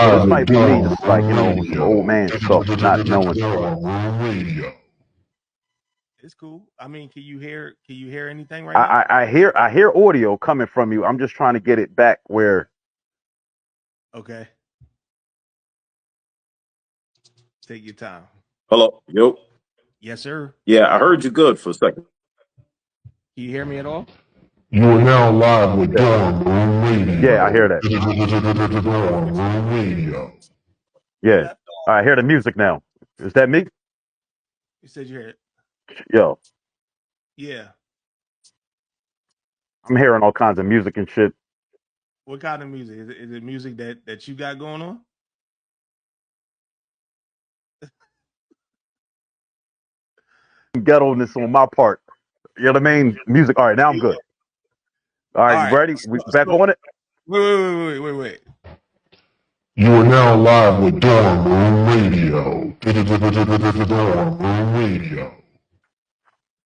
So this might be me, just like, some old man stuff, not knowing. It's cool. I mean, can you hear anything right now? I hear audio coming from you. I'm just trying to get it back where. Okay. Take your time. Hello. Yo. Yes, sir. Yeah, I heard you good for a second. Can you hear me at all? You are now live with Dorm Room Radio. Yeah, I hear that. Dorm Room Radio. Yeah. I hear the music now. Is that me? You said you heard it. Yo, Yeah. I'm hearing all kinds of music and shit. What kind of music? Is it music that you got going on? Ghetto-ness on my part. You know what I mean? Music. All right, now I'm good. All right, you ready? We back on it? Wait. You are now live with Dorm Room Radio. Dorm Room Radio.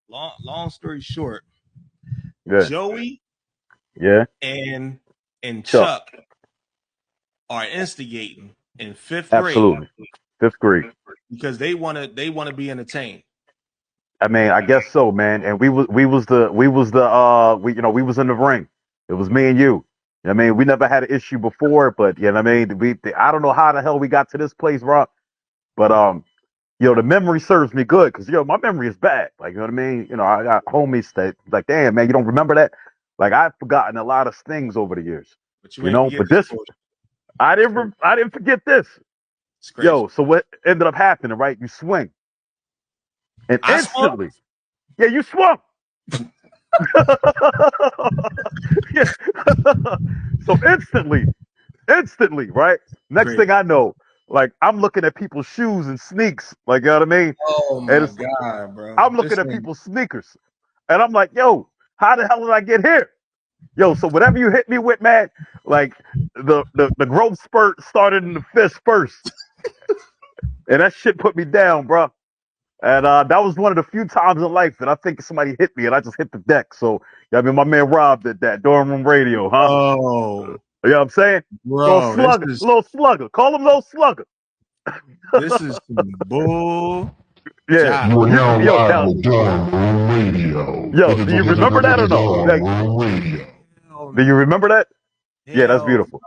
Long story short, Yeah. Joey Yeah. and Chuck are instigating in fifth Absolutely. grade. Fifth grade. Because they wanna be entertained. I mean, I guess so, man. And we was in the ring. It was me and you. I mean, we never had an issue before, but I mean, I don't know how the hell we got to this place, bro. But the memory serves me good because my memory is bad. Like, you know what I mean? I got homies that like, damn, man, you don't remember that? Like, I've forgotten a lot of things over the years. But but this, I didn't forget this. Yo, so what ended up happening, right? You swing. And instantly, yeah, you swung. Yeah. So instantly, right? Next thing I know, like I'm looking at people's shoes and sneaks, like you know what I mean? Oh my god, bro! I'm looking at people's sneakers, and I'm like, yo, how the hell did I get here? Yo, so whatever you hit me with, man, like the growth spurt started in the fist first, and that shit put me down, bro. And that was one of the few times in life that I think somebody hit me and I just hit the deck. So, I mean, my man Rob did that. Dorm Room Radio, huh? Oh. You know what I'm saying? Bro, little slugger. Call him little slugger. This is some bull. Yeah. You are now live with Dorm Room Radio. Yo, do you remember that or no? Like, do you remember that? Yeah, that's beautiful.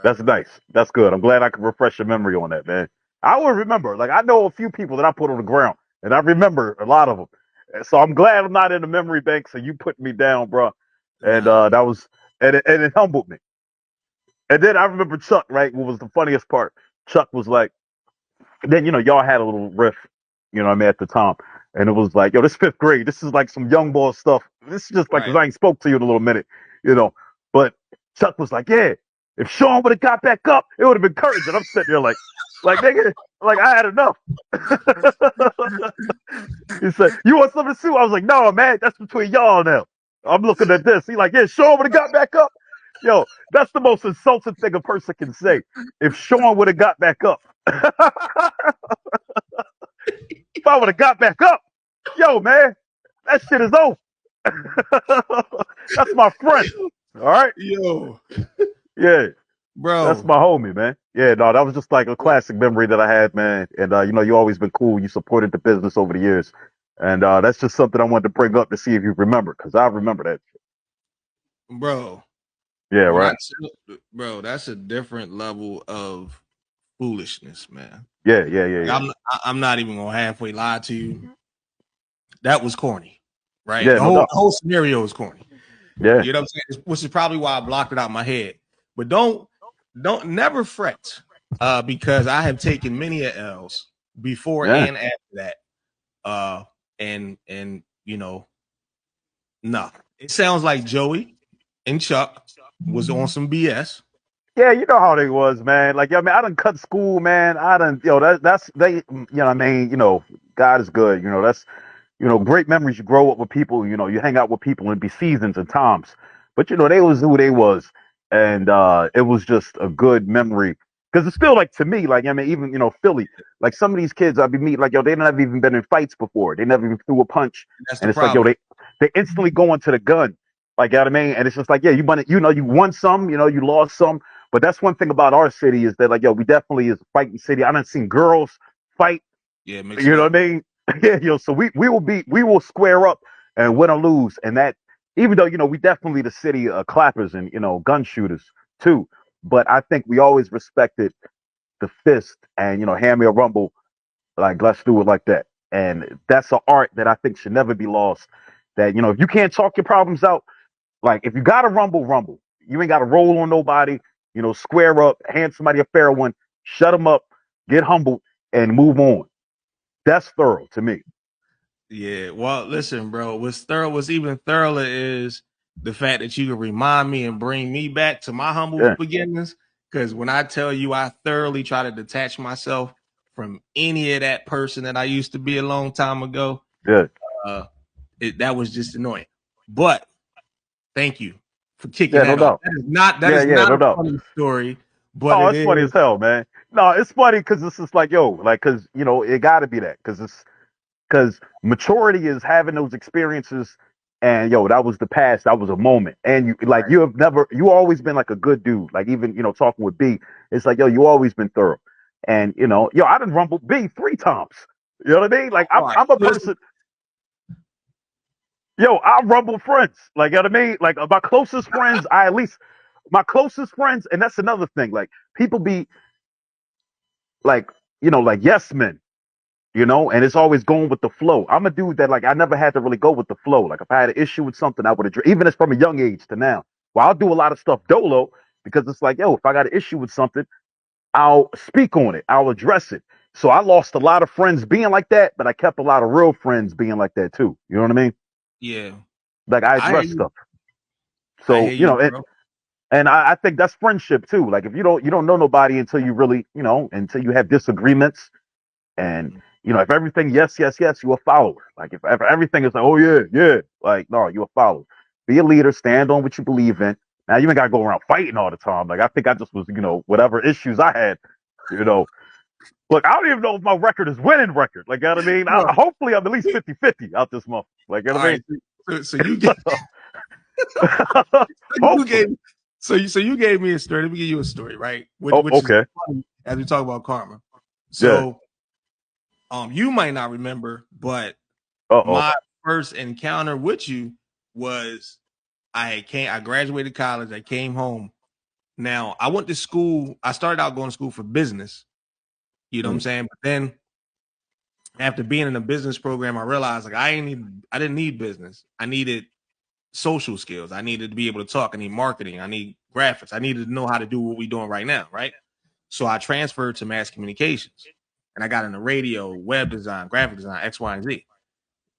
That's nice. That's good. I'm glad I could refresh your memory on that, man. I would remember. Like, I know a few people that I put on the ground. And I remember a lot of them. So I'm glad I'm not in the memory bank. So you put me down, bro. And that was, and it humbled me. And then I remember Chuck, right? What was the funniest part? Chuck was like, then, y'all had a little riff, what I mean, at the time. And it was like, yo, this fifth grade. This is like some young boy stuff. This is just like, 'cause I ain't spoke to you in a little minute, But Chuck was like, yeah, if Sean would have got back up, it would have been courage. And I'm sitting there like nigga, like I had enough. He said, you want something to sue? I was like, no, man, that's between y'all now. I'm looking at this. He like, yeah, Sean would have got back up. Yo, that's the most insulting thing a person can say. If Sean would have got back up. If I would have got back up, yo, man, that shit is over. That's my friend. All right? Yo. Yeah. Bro. That's my homie, man. Yeah, no, that was just like a classic memory that I had, man. And, you always been cool. You supported the business over the years. And that's just something I wanted to bring up to see if you remember, because I remember that shit. Bro. Yeah, right. Bro, that's a different level of foolishness, man. Yeah. I'm not even gonna halfway lie to you. That was corny, right? Yeah, the whole scenario is corny. Yeah, you know what I'm saying. Which is probably why I blocked it out of my head. But don't never fret, because I have taken many L's before and after that. And no, it sounds like Joey and Chuck was on some BS. Yeah, you know how they was, man. Like, I mean, I done cut school, man. I done, that's they, what I mean, God is good. That's, great memories. You grow up with people, you hang out with people and be seasons and times. But they was who they was, and it was just a good memory. Because it's still like, to me, like, I mean, even Philly, like some of these kids I'd be meeting, like, yo, they never even been in fights before. They never even threw a punch. And it's like, yo, they instantly go into the gun. Like, you know what I mean? And it's just like, yeah, you won some, you lost some. But that's one thing about our city is that like, yo, we definitely is a fighting city. I done seen girls fight. Yeah, it You know what I mean? Yeah, yo. So we will square up and win or lose. And that even though we definitely the city of clappers and gun shooters too. But I think we always respected the fist and hand me a rumble, like let's do it like that. And that's an art that I think should never be lost. That if you can't talk your problems out, like if you got to rumble, rumble. You ain't got to roll on nobody. Square up, hand somebody a fair one, shut them up, get humbled, and move on. That's thorough to me. Yeah. Well, listen, bro. What's even thorougher is the fact that you can remind me and bring me back to my humble beginnings. Because when I tell you, I thoroughly try to detach myself from any of that person that I used to be a long time ago. Yeah. That was just annoying. But thank you for kicking Yeah, no that off. doubt. That is not no a doubt. funny story, but Oh, it it's funny is. as hell, man. No, it's funny because it's just like, yo, like, because, it got to be that. Because maturity is having those experiences. And, yo, that was the past. That was a moment. And, you always been like a good dude. Like, even, talking with B, it's like, yo, you always been thorough. And, I done rumbled B 3 times. You know what I mean? Like, I'm a person. Yo, I rumble friends. Like, you know what I mean? Like, my closest friends, my closest friends, and that's another thing. Like, people be like, like yes men, and it's always going with the flow. I'm a dude that, like, I never had to really go with the flow. Like, if I had an issue with something, I would have, even as from a young age to now. Well, I'll do a lot of stuff dolo because it's like, yo, if I got an issue with something, I'll speak on it, I'll address it. So I lost a lot of friends being like that, but I kept a lot of real friends being like that too. You know what I mean? Yeah. Like, I I hear address you. stuff. I So, hear you, bro. and I think that's friendship too. Like, if you don't know nobody until you really, until you have disagreements, and if everything yes, yes, yes, you a follower. Like, if everything is like, oh yeah, yeah, like, no, you a follower. Be a leader, stand on what you believe in. Now you ain't gotta go around fighting all the time. Like, I think I just was, whatever issues I had, look, I don't even know if my record is winning record. Like, you know what I mean? Hopefully I'm at least 50-50 out this month. Like, you know what I mean? So you get you gave me a story. Let me give you a story, right? Which okay. is funny as we talk about karma. Yeah. So you might not remember, but my first encounter with you was I graduated college, I came home. Now I went to school, I started out going to school for business, you know what I'm saying? But then after being in a business program, I realized like I didn't need business. I needed social skills. I needed to be able to talk. I need marketing. I need graphics. I needed to know how to do what we're doing right now, right? So I transferred to mass communications, and I got into radio, web design, graphic design, X, Y, and Z.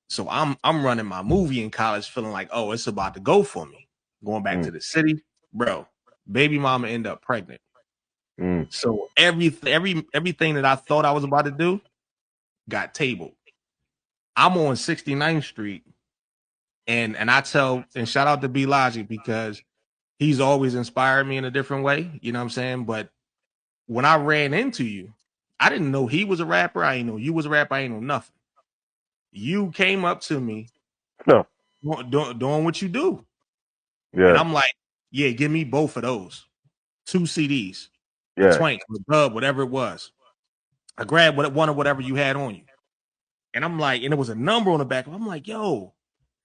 So I'm running my movie in college, feeling like, oh, it's about to go for me. Going back to the city, bro. Baby mama ended up pregnant. So everything that I thought I was about to do got tabled. I'm on 69th Street, and I tell and shout out to B Logic because he's always inspired me in a different way. You know what I'm saying? But when I ran into you, I didn't know he was a rapper. I didn't know you was a rapper. I didn't know nothing. You came up to me doing what you do. Yeah. And I'm like, yeah, give me both of those. 2 CDs, a Yeah. Twank, a Dub, whatever it was. I grabbed one of whatever you had on you. And I'm like, and there was a number on the back. I'm like, yo,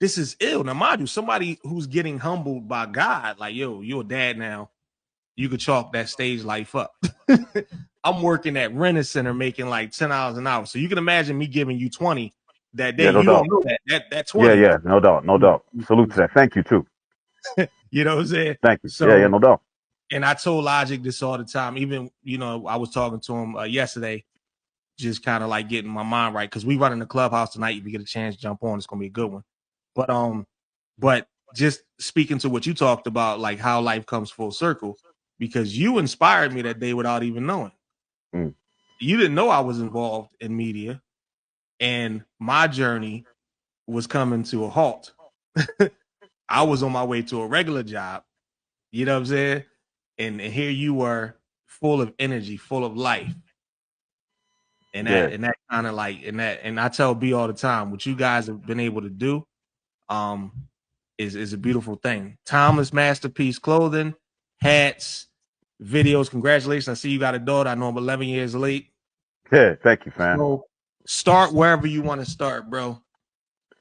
this is ill. Now, mind you, somebody who's getting humbled by God, like, yo, you're a dad now. You could chalk that stage life up. I'm working at Renner Center making like $10 an hour. So you can imagine me giving you 20 that day. Yeah, no You doubt. don't know that 20. Yeah, no doubt, no doubt. Salute to that. Thank you too. You know what I'm saying? Thank you. So, yeah, no doubt. And I told Logic this all the time. Even, I was talking to him yesterday, just kind of like getting my mind right. Cause we run in the clubhouse tonight. If you get a chance, jump on. It's gonna be a good one. But just speaking to what you talked about, like how life comes full circle, because you inspired me that day without even knowing. You didn't know I was involved in media, and my journey was coming to a halt. I was on my way to a regular job. You know what I'm saying? And here you were, full of energy, full of life. And that kind of like, and I tell B all the time, what you guys have been able to do is a beautiful thing. Timeless masterpiece clothing, hats, videos. Congratulations. I see you got a daughter. I know I'm 11 years late. Yeah, thank you, fam. So start wherever you want to start, bro.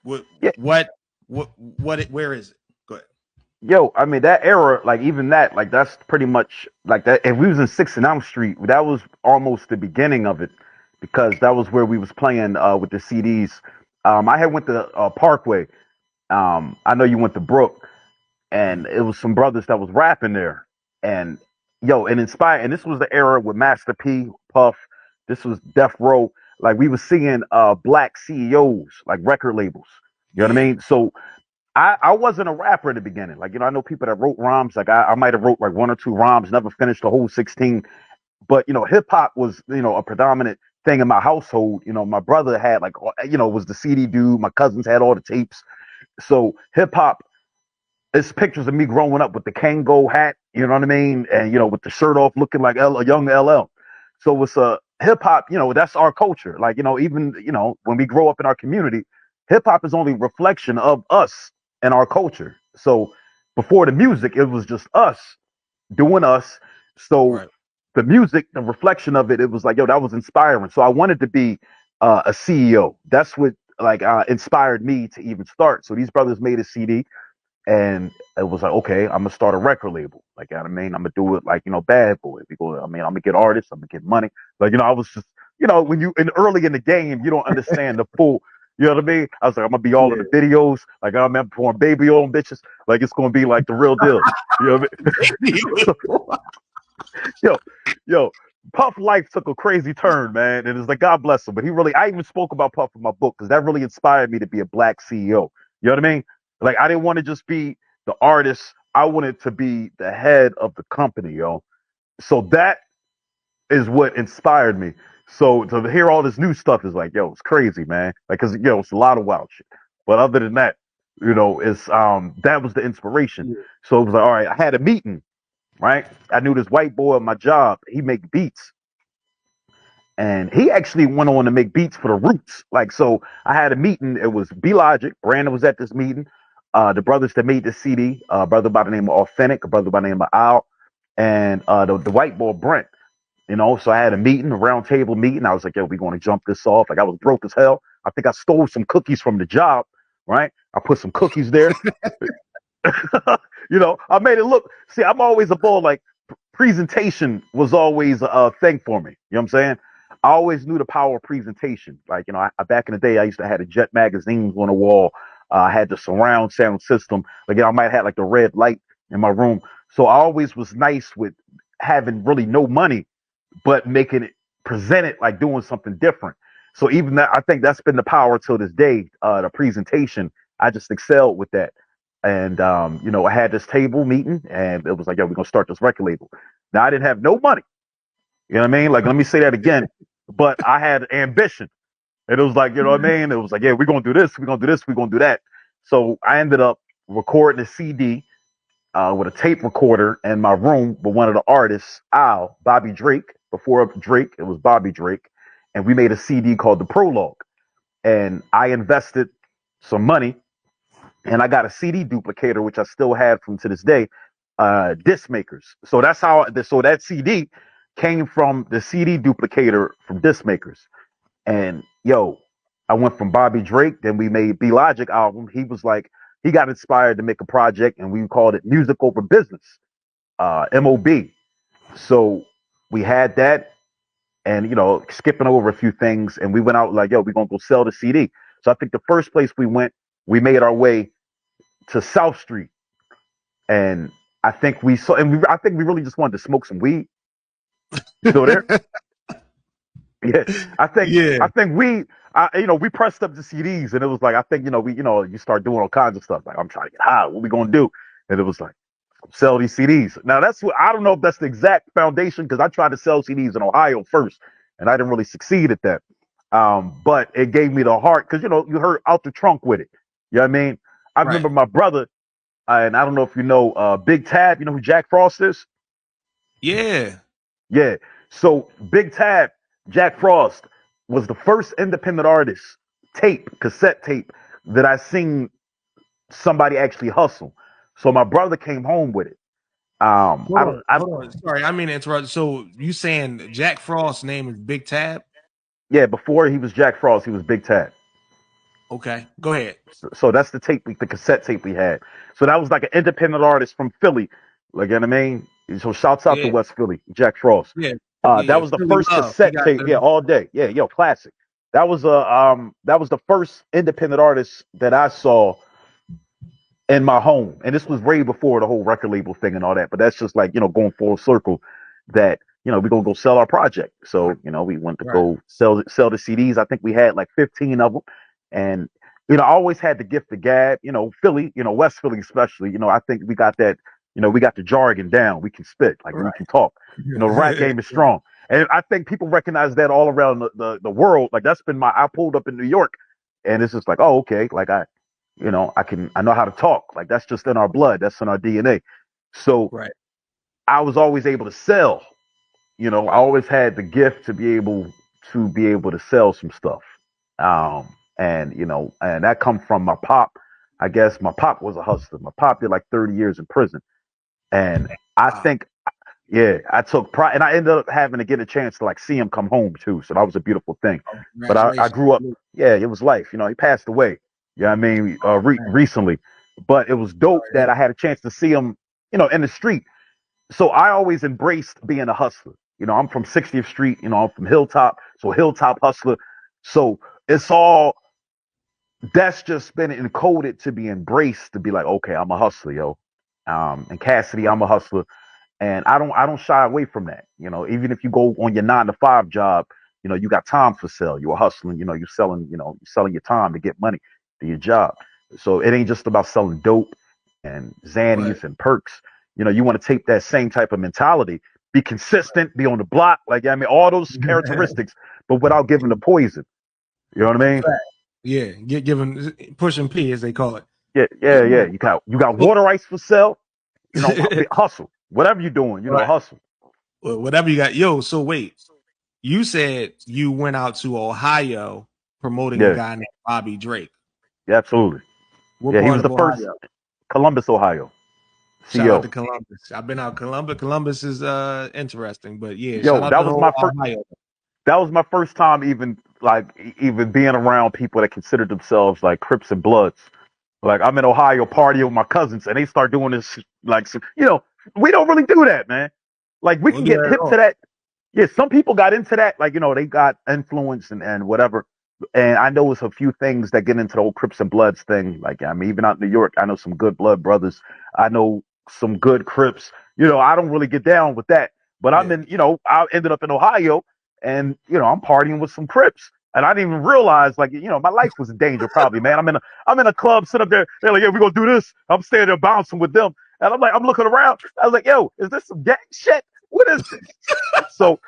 Where is it? Go ahead. Yo, I mean that era, like even that, like that's pretty much like that. If we was in 6th and Elm Street, that was almost the beginning of it, because that was where we was playing with the CDs. I had went to Parkway. I know you went to Brook, and it was some brothers that was rapping there, and yo, and inspired. And this was the era with Master P, Puff. This was Death Row. Like we was seeing black CEOs, like record labels. You know what I mean? So I wasn't a rapper in the beginning. Like, you know, I know people that wrote rhymes. Like I might have wrote like 1 or 2 rhymes, never finished the whole 16. But, you know, hip hop was, you know, a predominant thing in my household. You know, my brother had like, you know, was the CD dude. My cousins had all the tapes. So hip hop, it's pictures of me growing up with the Kango hat, you know what I mean? And, you know, with the shirt off looking like a young LL. So it's a hip hop, you know, that's our culture. Like, you know, even, you know, when we grow up in our community, hip hop is only a reflection of us and our culture. So before the music, it was just us doing us. So the music, the reflection of it, it was like, yo, that was inspiring. So I wanted to be a CEO. That's what like inspired me to even start. So these brothers made a CD, and it was like, okay, I'm gonna start a record label. Like, you know what I mean, I'm gonna do it like, you know, Bad Boy. Because I mean, I'm gonna get artists, I'm gonna get money. Like, you know, I was just, you know, when you early in the game, you don't understand the full. You know what I mean? I was like, I'm gonna be all in the videos. Like, I'm pouring baby on bitches. Like, it's gonna be like the real deal. You know what I mean? yo, Puff life took a crazy turn, man. And it's like, God bless him. But he really, I even spoke about Puff in my book because that really inspired me to be a black CEO. You know what I mean? Like, I didn't want to just be the artist. I wanted to be the head of the company, yo. So that is what inspired me. So to hear all this new stuff is like, yo, it's crazy, man. Like, cause yo, it's a lot of wild shit. But other than that, you know, it's that was the inspiration. So it was like, all right, I had a meeting, right? I knew this white boy at my job. He make beats, and he actually went on to make beats for the Roots. Like, so I had a meeting. It was B Logic. Brandon was at this meeting. The brothers that made the CD, a brother by the name of Authentic, a brother by the name of Al, and the white boy Brent. You know, so I had a meeting, a round table meeting. I was like, yo, we going to jump this off. Like, I was broke as hell. I think I stole some cookies from the job, right? I put some cookies there. You know, I made it look. See, I'm always a bull. Like, presentation was always a thing for me. You know what I'm saying? I always knew the power of presentation. Like, you know, back in the day, I used to have the Jet magazines on the wall. I had the surround sound system. Like, you know, I might have like the red light in my room. So I always was nice with having really no money, but making it present it like doing something different. So even that, I think that's been the power till this day. The presentation, I just excelled with that. And you know, I had this table meeting, and it was like, "Yo, we're gonna start this record label." Now I didn't have no money. You know what I mean? Like, let me say that again. But I had ambition, and it was like, you know what I mean? It was like, "Yeah, we're gonna do this. We're gonna do this. We're gonna do that." So I ended up recording a CD with a tape recorder in my room with one of the artists, Bobby Drake. Before Drake, it was Bobby Drake, and we made a CD called The Prologue. And I invested some money, and I got a CD duplicator, which I still have from to this day, disc makers. So that's how. So that CD came from the CD duplicator from disc makers. And yo, I went from Bobby Drake, then we made B Logic album. He was like, he got inspired to make a project, and we called it Music Over Business, MOB. So we had that, and you know, skipping over a few things, and we went out like, yo, we're gonna go sell the CD. So I think the first place we went, we made our way to South Street, and I think we saw, and I think we really just wanted to smoke some weed. Still there? Yeah, I think you know, we pressed up the CDs, and it was like, I think, you know, you start doing all kinds of stuff. Like, I'm trying to get high. What we gonna do? And it was like, sell these CDs. Now that's what, I don't know if that's the exact foundation, because I tried to sell CDs in Ohio first, and I didn't really succeed at that. But it gave me the heart, because you know, you heard out the trunk with it. You know what I mean? I remember my brother, and I don't know if you know Big Tab. You know who Jack Frost is? Yeah. Yeah. So Big Tab, Jack Frost, was the first independent artist cassette tape that I seen somebody actually hustle. So my brother came home with it, Hold on. Sorry, I mean to interrupt. So you saying Jack Frost's name is Big Tab? Yeah, before he was Jack Frost, he was Big Tab. Okay, go ahead. So that's the tape, the cassette tape we had. So that was like an independent artist from Philly. Like, you know what I mean? So shouts out to Yeah, West Philly, Jack Frost. yeah, That was the Philly first Love. He cassette got tape. Yeah, the all day. Yeah, yo, classic. That was the first independent artist that I saw in my home. And this was way before the whole record label thing and all that. But that's just like, going full circle that, we're gonna go sell our project. So, we went to right. go sell the CDs. I think we had like 15 of them. And, I always had the gift of gab, Philly, West Philly especially. I think we got that, we got the jargon down. We can spit, like we can talk. The rap game is strong. And I think people recognize that all around the world. Like that's been I pulled up in New York and it's just like, oh, okay. Like I know how to talk. Like that's just in our blood. That's in our DNA. So Right. I was always able to sell. I always had the gift to be able to sell some stuff. And that come from my pop. I guess my pop was a hustler. My pop did like 30 years in prison. And I think, yeah, I took pride, and I ended up having to get a chance to like see him come home too. So that was a beautiful thing. But I grew up, yeah, it was life. He passed away. You know what I mean? Recently. But it was dope that I had a chance to see him, in the street. So I always embraced being a hustler. I'm from 60th Street, I'm from Hilltop. So Hilltop hustler. So it's all, that's just been encoded to be embraced, to be like, okay, I'm a hustler, yo. And Cassidy, I'm a hustler. And I don't shy away from that. Even if you go on your 9 to 5 job, you got time for sale. You're hustling, you're selling your time to get money to your job. So it ain't just about selling dope and Xannies and perks. You want to take that same type of mentality, be consistent, be on the block, like I mean, all those characteristics, but without giving the poison. You know what I mean? Yeah, giving pushing P as they call it. Yeah. You got water ice for sale. Hustle. Whatever you're doing, hustle. Well, whatever you got. Yo, so wait. You said you went out to Ohio promoting a guy named Bobby Drake. Yeah, absolutely. What Yeah, he part was of the first. Ohio? Columbus, Ohio. Shout out CEO. to Columbus. I've been out Columbus. Columbus is interesting, but yeah, shout Yo, out to Ohio. That was my first time even being around people that considered themselves like Crips and Bloods. Like I'm in Ohio partying with my cousins and they start doing this like we don't really do that, man. Like we can get hip to that. Yeah, some people got into that, like, they got influence and whatever. And I know it's a few things that get into the old Crips and Bloods thing. Like, I mean, even out in New York, I know some good blood brothers. I know some good Crips. I don't really get down with that. But I'm in, I ended up in Ohio and, I'm partying with some Crips. And I didn't even realize, like, my life was in danger probably, man. I'm in a club, sit up there. They're like, yeah, we're going to do this. I'm standing there bouncing with them. And I'm like, I'm looking around. I was like, yo, is this some gang shit? What is this? So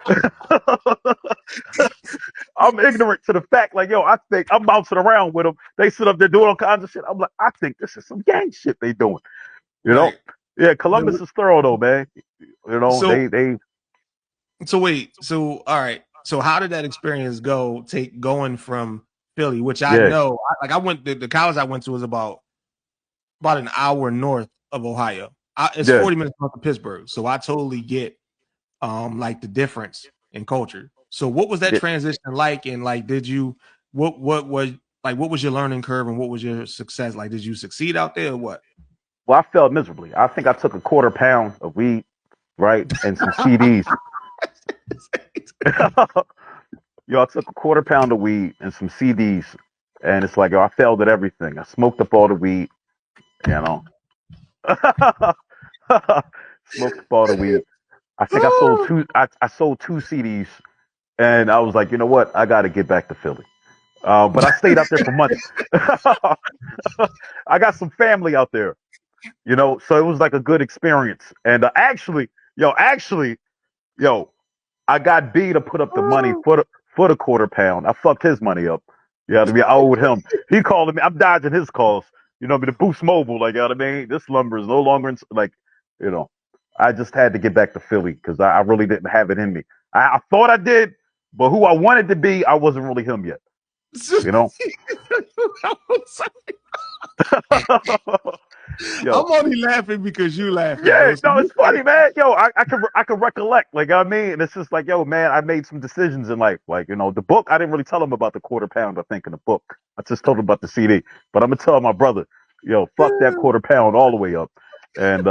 I'm ignorant to the fact, like, yo, I think I'm bouncing around with them. They sit up there doing all kinds of shit. I'm like, I think this is some gang shit they doing. Right. Yeah, Columbus is thorough though, man. They. So wait, so all right. So how did that experience go? Going from Philly, which I know, I went the college I went to was about an hour north of Ohio. It's 40 minutes north of Pittsburgh, so I totally get like the difference in culture. So what was that transition like? And like, did you what was your learning curve and what was your success like? Did you succeed out there or what? Well, I failed miserably. I think I took a quarter pound of weed, right, and some CDs. Yo, I took a quarter pound of weed and some CDs, and it's like, yo, I failed at everything. I smoked up all the weed, smoked up all the weed. I think I sold two. I sold 2 CDs, and I was like, you know what? I got to get back to Philly. But I stayed out there for months. I got some family out there, so it was like a good experience. And actually, I got B to put up the money for the quarter pound. I fucked his money up. I owed him. He called me. I'm dodging his calls. The Boost Mobile, like, you know what I mean? This lumber is no longer I just had to get back to Philly because I really didn't have it in me. I thought I did, but who I wanted to be, I wasn't really him yet. Yo. I'm only laughing because you laughing, Yeah, bro. So no, it's funny, man. Yo, I can recollect, like I mean, and it's just like, yo, man, I made some decisions in life. Like, the book, I didn't really tell him about the quarter pound, I think, in the book. I just told him about the CD. But I'm gonna tell my brother, yo, fuck that quarter pound all the way up. And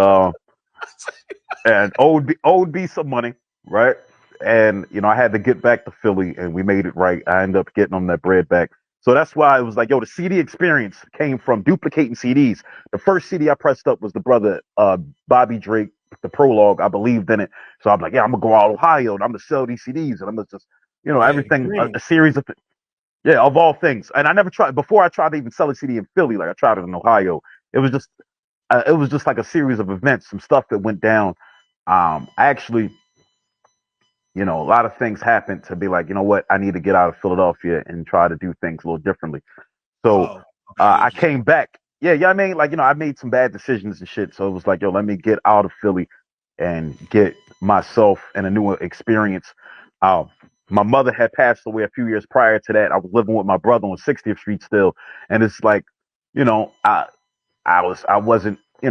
owed me some money, right? And I had to get back to Philly, and we made it right. I ended up getting them that bread back. So that's why it was like, yo, the CD experience came from duplicating CDs. The first CD I pressed up was the brother Bobby Drake, the prologue. I believed in it, so I'm like, yeah, I'm gonna go out Ohio and I'm gonna sell these CDs, and I'm gonna just, yeah, everything, green. a series of, yeah, of all things. And I never tried before. I tried to even sell a CD in Philly, like I tried it in Ohio. It was just like a series of events, some stuff that went down. I actually, a lot of things happened to be like, you know what, I need to get out of Philadelphia and try to do things a little differently. So Oh, okay, I get I what you're saying. came back. Yeah, yeah. I mean, like, I made some bad decisions and shit. So it was like, yo, let me get out of Philly and get myself in a new experience. Um, my mother had passed away a few years prior to that. I was living with my brother on 60th Street still, and it's like, I wasn't, it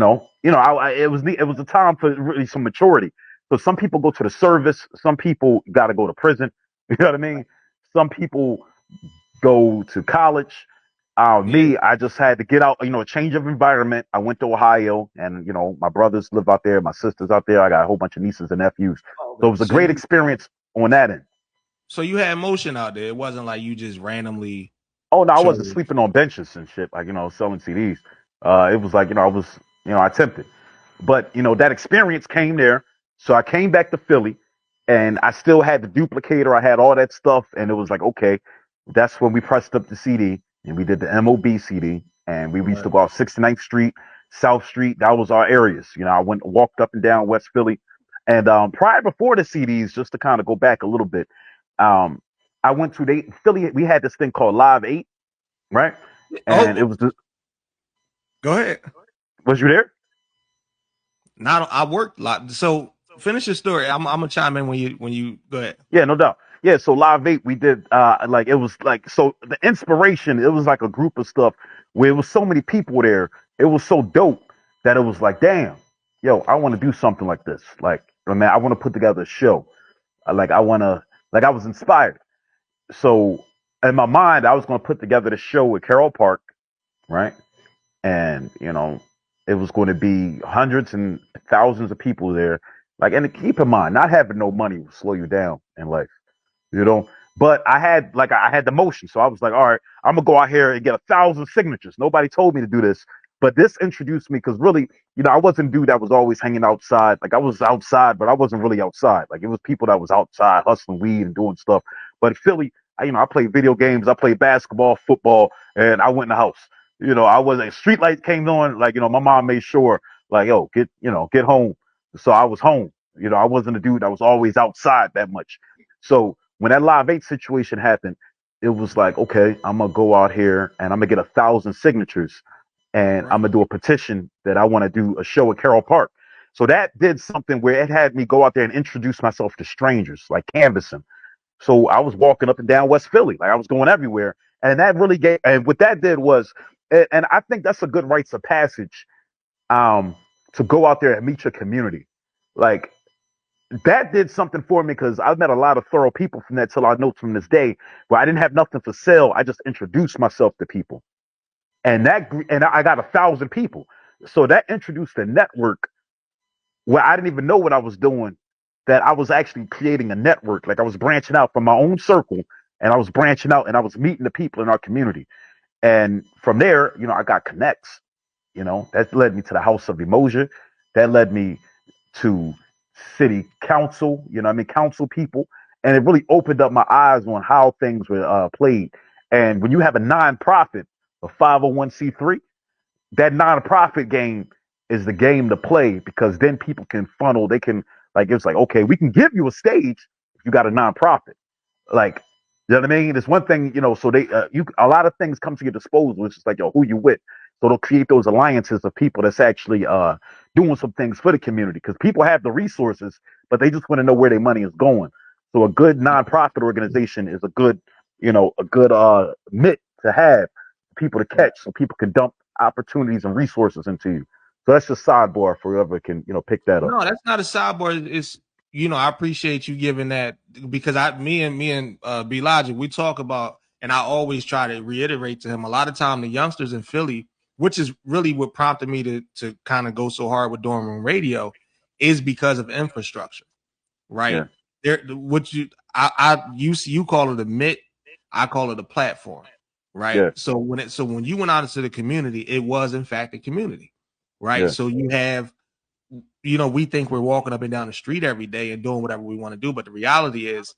was a time for really some maturity. So some people go to the service, some people got to go to prison. You know what I mean? Some people go to college. Yeah. I just had to get out, a change of environment. I went to Ohio, and my brothers live out there, my sisters out there. I got a whole bunch of nieces and nephews. So it Okay. was a great experience on that end. So you had motion out there. It wasn't like you just randomly Oh no, I wasn't chose. sleeping on benches and shit, like, selling CDs. It was like, I was, I attempted. But that experience came there. So I came back to Philly, and I still had the duplicator. I had all that stuff, and it was like, okay, that's when we pressed up the CD and we did the MOB CD, and we used Right. to go out 69th Street, South Street. That was our areas. I walked up and down West Philly. And prior before the CDs, just to kind of go back a little bit, um, I went to Philly. We had this thing called Live 8, right? And it Oh, was the, go ahead. was you there? Now I worked a lot. So finish your story. I'm gonna chime in when you go ahead. Yeah, no doubt. Yeah, so Live 8, we did, like, it was like, so the inspiration, it was like a group of stuff where it was so many people there. It was so dope that it was like, damn, yo, I want to do something like this. Like, man, I want to put together a show. Like, I was inspired. So in my mind, I was going to put together the show at Carroll Park, right? And it was going to be hundreds and thousands of people there. Like, and keep in mind, not having no money will slow you down in life, you know. But I had the motion, so I was like, all right, I'm gonna go out here and get 1,000 signatures. Nobody told me to do this, but this introduced me because really, I wasn't a dude that was always hanging outside. Like, I was outside, but I wasn't really outside. Like, it was people that was outside hustling weed and doing stuff. But Philly, I played video games, I played basketball, football, and I went in the house. I was a street light came on, like, my mom made sure, like, yo, get home. So I was home. I wasn't a dude that was always outside that much. So when that Live 8 situation happened, it was like, okay, I'm gonna go out here and I'm gonna get 1,000 signatures, and Right. I'm gonna do a petition that I want to do a show at Carroll Park. So that did something where it had me go out there and introduce myself to strangers, like canvassing. So I was walking up and down West Philly, like I was going everywhere, and that really gave. And what that did was, and I think that's a good rites of passage, um, to go out there and meet your community. Like, that did something for me because I've met a lot of thorough people from that till I know from this day where I didn't have nothing for sale. I just introduced myself to people, and I got 1,000 people. So that introduced a network where I didn't even know what I was doing. That I was actually creating a network. Like, I was branching out from my own circle, and I was branching out, and I was meeting the people in our community. And from there, I got connects. That led me to the House of Emotion. That led me to city council, council people. And it really opened up my eyes on how things were played. And when you have a nonprofit, a 501c3, that nonprofit game is the game to play because then people can funnel. They can, like, it's like, okay, we can give you a stage if you got a nonprofit. Like, you know what I mean? It's one thing, so a lot of things come to your disposal. It's just like, yo, who you with? So they'll create those alliances of people that's actually doing some things for the community because people have the resources, but they just want to know where their money is going. So a good nonprofit organization is a good mitt to have people to Right. catch so people can dump opportunities and resources into you. So that's just sidebar for whoever can, pick that up. No, that's not a sidebar. It's I appreciate you giving that, because me and B Logic, we talk about, and I always try to reiterate to him, a lot of time the youngsters in Philly, which is really what prompted me to kind of go so hard with Dorm Room Radio, is because of infrastructure, right? Yeah. You call it a MIT, I call it a platform, right? Yeah. So when you went out into the community, it was in fact a community, right? Yeah. So you have, we think we're walking up and down the street every day and doing whatever we want to do, but the reality is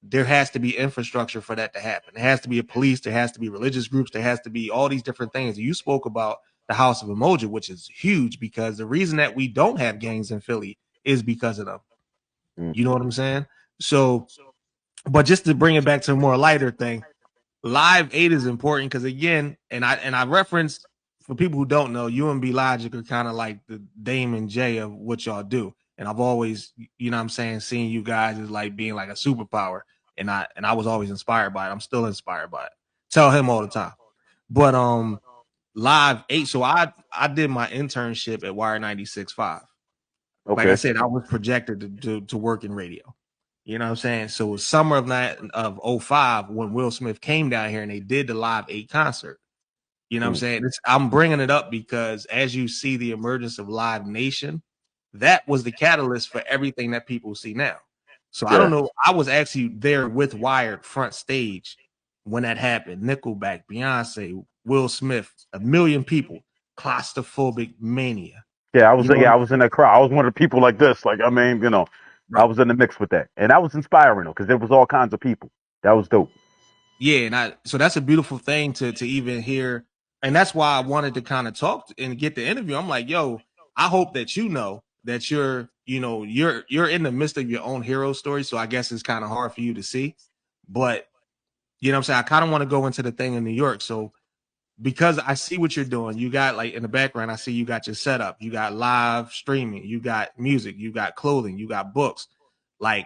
there has to be infrastructure for that to happen. There has to be a police, there has to be religious groups, there has to be all these different things. You spoke about the House of Emoji, which is huge, because the reason that we don't have gangs in Philly is because of them. You know what I'm saying? So, but just to bring it back to a more lighter thing, Live 8 is important because, again, and I referenced, for people who don't know, you and B Logic are kind of like the Dame and Jay of what y'all do. And I've always, seeing you guys as like being like a superpower. And I was always inspired by it. I'm still inspired by it. Tell him all the time. But Live 8, so I did my internship at Wire 96.5. Okay. Like I said, I was projected to work in radio. You know what I'm saying? So it was summer of 05 when Will Smith came down here and they did the Live 8 concert. You know what I'm saying? I'm bringing it up because as you see the emergence of Live Nation, that was the catalyst for everything that people see now. So I don't know. I was actually there with Wired front stage when that happened. Nickelback, Beyonce, Will Smith, a million people, claustrophobic mania. Yeah, I was in that crowd. I was one of the people like this. Like, I mean, I was in the mix with that. And that was inspiring, though, because there was all kinds of people. That was dope. Yeah, and so that's a beautiful thing to even hear. And that's why I wanted to kind of talk and get the interview. I'm like, yo, I hope that that you're in the midst of your own hero story. So I guess it's kind of hard for you to see. But you know what I'm saying? I kind of want to go into the thing in New York. So because I see what you're doing, you got, like, in the background, I see you got your setup, you got live streaming, you got music, you got clothing, you got books. Like,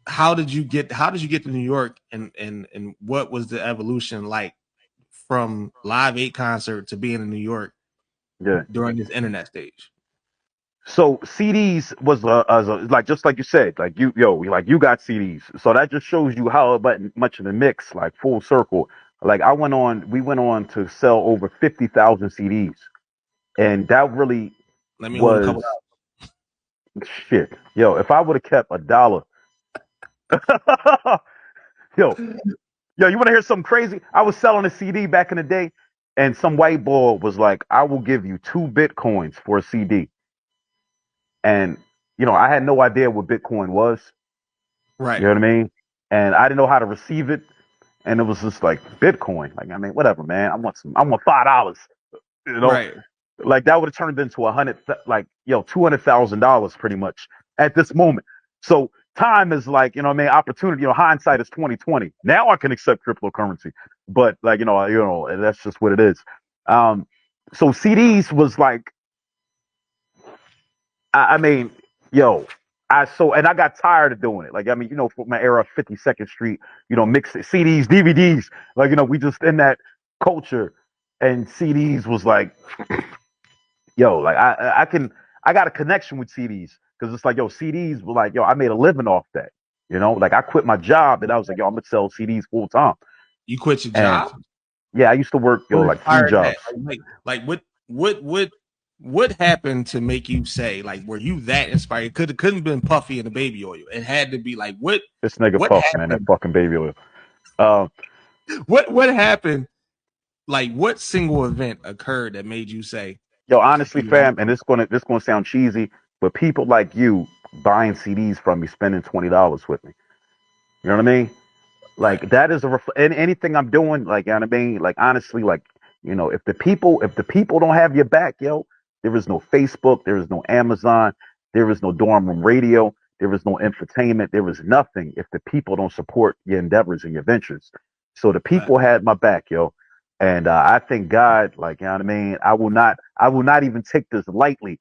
how did you get to New York, and what was the evolution like from Live 8 concert to being in New York during this internet stage? So CDs was like, just like you said, like you got CDs. So that just shows you how much of the mix, like full circle. Like we went on to sell over 50,000 CDs, and that really was shit. Yo, if I would have kept $1, yo, you want to hear something crazy? I was selling a CD back in the day, and some white boy was like, "I will give you 2 Bitcoins for a CD." And, I had no idea what Bitcoin was. Right. You know what I mean? And I didn't know how to receive it. And it was just like, Bitcoin. Like, I mean, whatever, man. I want $5. Right. Like, that would have turned into $200,000 pretty much at this moment. So time is like, opportunity, hindsight is 2020. Now I can accept cryptocurrency. But like, that's just what it is. So CDs was like, I mean, and I got tired of doing it. Like, I mean, for my era, 52nd Street, mix CDs, DVDs, like, we just in that culture, and CDs was like, like I got a connection with CDs, because it's like, CDs were like, I made a living off that, like I quit my job and I was like, I'm gonna sell CDs full time. You quit your job? Yeah, I used to work, like 3 jobs. Like what happened to make you say, like, were you that inspired? Couldn't have been Puffy and the Baby Oil. It had to be like, what? This nigga Puff, man, that fucking Baby Oil. What happened? Like, what single event occurred that made you say, yo, honestly, fam, and this gonna sound cheesy, but people like you buying CDs from me, spending $20 with me. You know what I mean? Like, that is anything I'm doing, like, you know what I mean? Like, honestly, like, if the people don't have your back, there is no Facebook, there is no Amazon, there is no Dorm Room Radio, there is no Infitainment, there is nothing if the people don't support your endeavors and your ventures. So the people had my back, and I thank God, like, you know what I mean? I will not even take this lightly,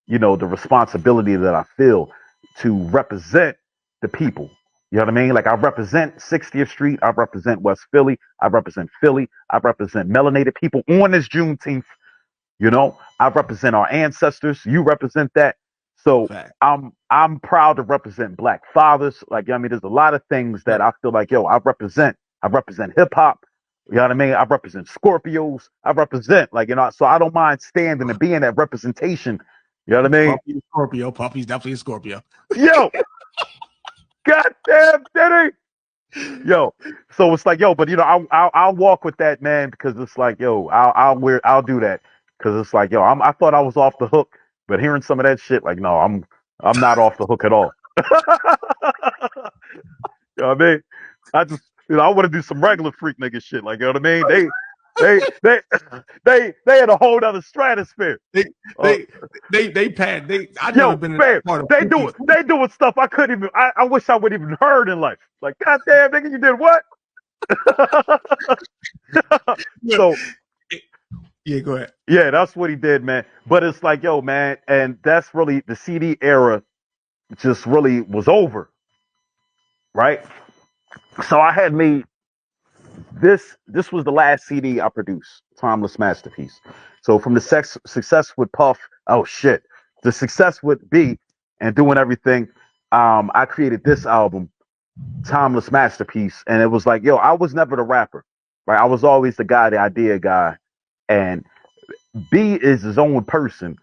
the responsibility that I feel to represent the people. You know what I mean? Like, I represent 60th Street. I represent West Philly. I represent Philly. I represent melanated people on this Juneteenth. You know, I represent our ancestors. You represent that. So Fact. I'm proud to represent Black fathers. Like, I mean, there's a lot of things that I feel like, yo, I represent. I represent hip hop. You know what I mean? I represent Scorpios. I represent, like, you know, so I don't mind standing and being that representation. You know what I mean? Puppy Scorpio. Puppy's definitely a Scorpio. Yo, goddamn, Diddy. Yo, so it's like, yo, but you know, I'll walk with that, man, because it's like, yo, I'll do that, because it's like, yo, I thought I was off the hook, but hearing some of that shit, like, no, I'm not off the hook at all. You know what I mean? I just, you know, I want to do some regular freak nigga shit, like, you know what I mean? They in a whole other stratosphere. I've never been in that part of they doing stuff I couldn't even. I wish I would even heard in life. Like, goddamn, nigga, you did what? So, yeah, go ahead. Yeah, that's what he did, man. But it's like, yo, man, and that's really the CD era. Just really was over, right? So I had made this. This was the last CD I produced, Timeless Masterpiece. So from the success with Puff, oh shit, the success with B and doing everything, I created this album, Timeless Masterpiece, and it was like, yo, I was never the rapper, right? I was always the guy, the idea guy, and B is his own person,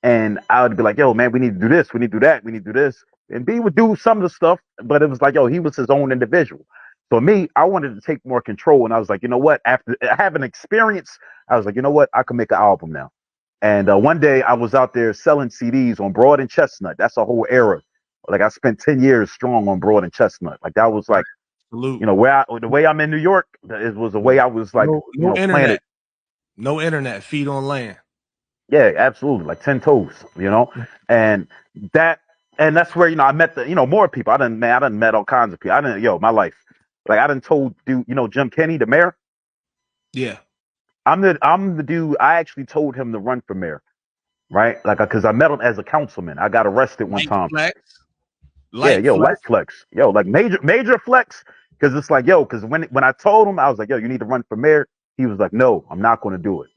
and I would be like, yo, man, we need to do this, we need to do that, we need to do this, and B would do some of the stuff, but it was like, yo, he was his own individual. So me, I wanted to take more control, and I was like, you know what? After having experience, I was like, you know what? I can make an album now. And one day I was out there selling CDs on Broad and Chestnut. That's a whole era. Like, I spent 10 years strong on Broad and Chestnut. Like, that was like, Salute. you know, the way I'm in New York, it was the way I was like, no internet. planted. No internet, feet on land. Yeah, absolutely. Like 10 toes, you know? And that's where, you know, I met the, you know, more people. I done met all kinds of people. My life. Like, I done told dude, you know, Jim Kenney, the mayor. Yeah. I'm the dude. I actually told him to run for mayor, right? Like, because I met him as a councilman. I got arrested one time. Light flex. Yo, like major flex. Because it's like, yo, because when I told him, I was like, yo, you need to run for mayor. He was like, no, I'm not going to do it.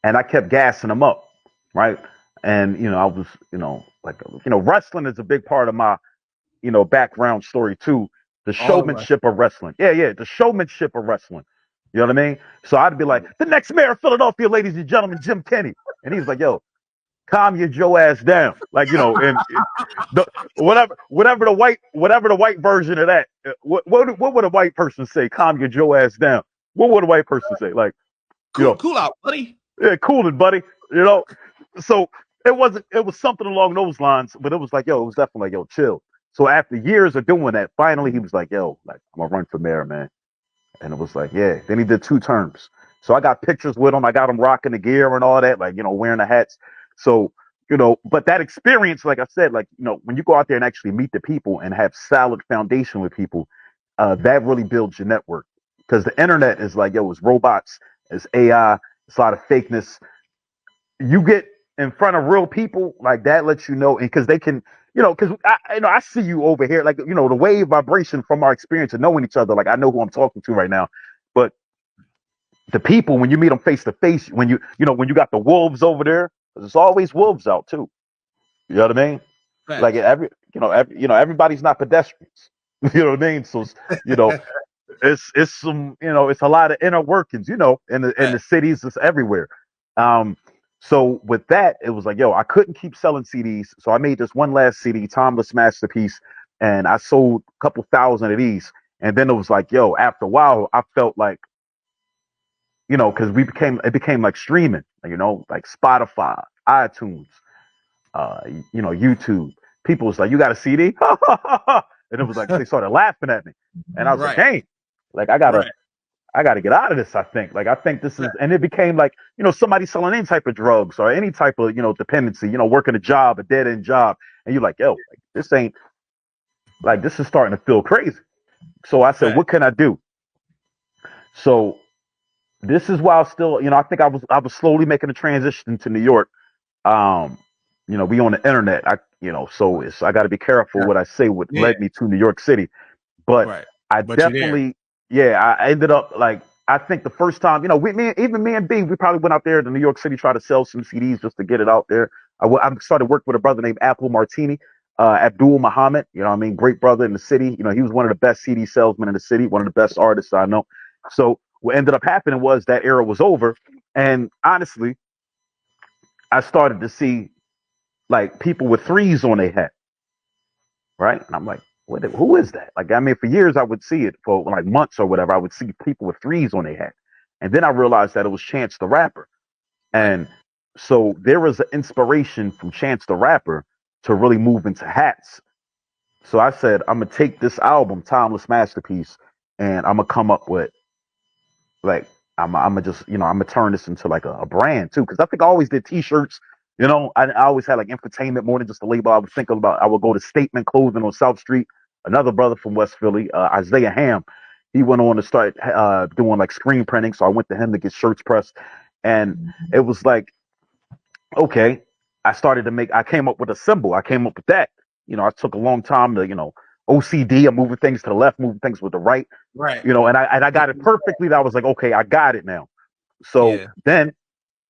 And I kept gassing him up, right? And, you know, I was, you know, like, you know, wrestling is a big part of my, you know, background story too. The showmanship of wrestling. Yeah, the showmanship of wrestling. You know what I mean? So I'd be like, the next mayor of Philadelphia, ladies and gentlemen, Jim Kenney. And he's like, yo, calm your Joe ass down. Like, you know, and whatever the white version of that, what would a white person say? Calm your Joe ass down. What would a white person say? Like, cool out, buddy. Yeah, cool it, buddy. You know, so it was something along those lines, but it was like, yo, it was definitely like, yo, chill. So after years of doing that, finally he was like, yo, like, I'm gonna run for mayor, man. And it was like, yeah. Then he did 2 terms. So I got pictures with him. I got him rocking the gear and all that, like, you know, wearing the hats. So, you know, but that experience, like I said, like, you know, when you go out there and actually meet the people and have solid foundation with people, that really builds your network. Because the internet is like, yo, it's robots, it's AI, it's a lot of fakeness. You get in front of real people, like, that lets you know, and because they can, you know, because I see you over here, like, you know, the wave vibration from our experience of knowing each other, like, I know who I'm talking to right now. But the people, when you meet them face to face, when you got the wolves over there, there's always wolves out too. You know what I mean? Right. Like, everybody's not pedestrians. You know what I mean? So, you know, it's some, you know, it's a lot of inner workings, you know, in the cities, it's everywhere. So with that, it was like, yo, I couldn't keep selling CDs. So I made this one last CD, Timeless Masterpiece, and I sold a couple thousand of these. And then it was like, yo, after a while, I felt like, you know, because it became like streaming, you know, like Spotify, iTunes, you know, YouTube. People was like, you got a CD? And it was like, they started laughing at me. And I was like, dang, like, I gotta get out of this, I think. Like, I think this is, and it became like, you know, somebody selling any type of drugs or any type of, you know, dependency, you know, working a job, a dead end job. And you're like, yo, like, this ain't, like, this is starting to feel crazy. So I said, what can I do? So this is why I still, you know, I think I was slowly making a transition to New York. You know, we on the internet, so I got to be careful what I say, what led me to New York City. But I definitely, I ended up, like, I think the first time, you know, even me and B, we probably went out there to New York City, try to sell some CDs just to get it out there. I started working with a brother named Apple Martini, Abdul Muhammad. You know what I mean? Great brother in the city. You know, he was one of the best CD salesmen in the city, one of the best artists I know. So what ended up happening was that era was over. And honestly, I started to see like people with threes on their hat, right? And I'm like, who is that? Like, I mean, for years I would see it for like months or whatever. I would see people with threes on their hat, and then I realized that it was Chance the Rapper, and so there was an inspiration from Chance the Rapper to really move into hats. So I said, I'm gonna take this album, Timeless Masterpiece, and I'm gonna come up with like I'm gonna just I'm gonna turn this into like a brand too, because I think I always did T-shirts. You know, I always had like Infitainment more than just a label. I was thinking about I would go to Statement Clothing on South Street. Another brother from West Philly, Isaiah Ham, he went on to start doing like screen printing. So I went to him to get shirts pressed, and it was like, okay, I came up with a symbol. I came up with that. You know, I took a long time to OCD. I'm moving things to the left, moving things with the right. Right. You know, and I got it perfectly. That I was like, okay, I got it now. So then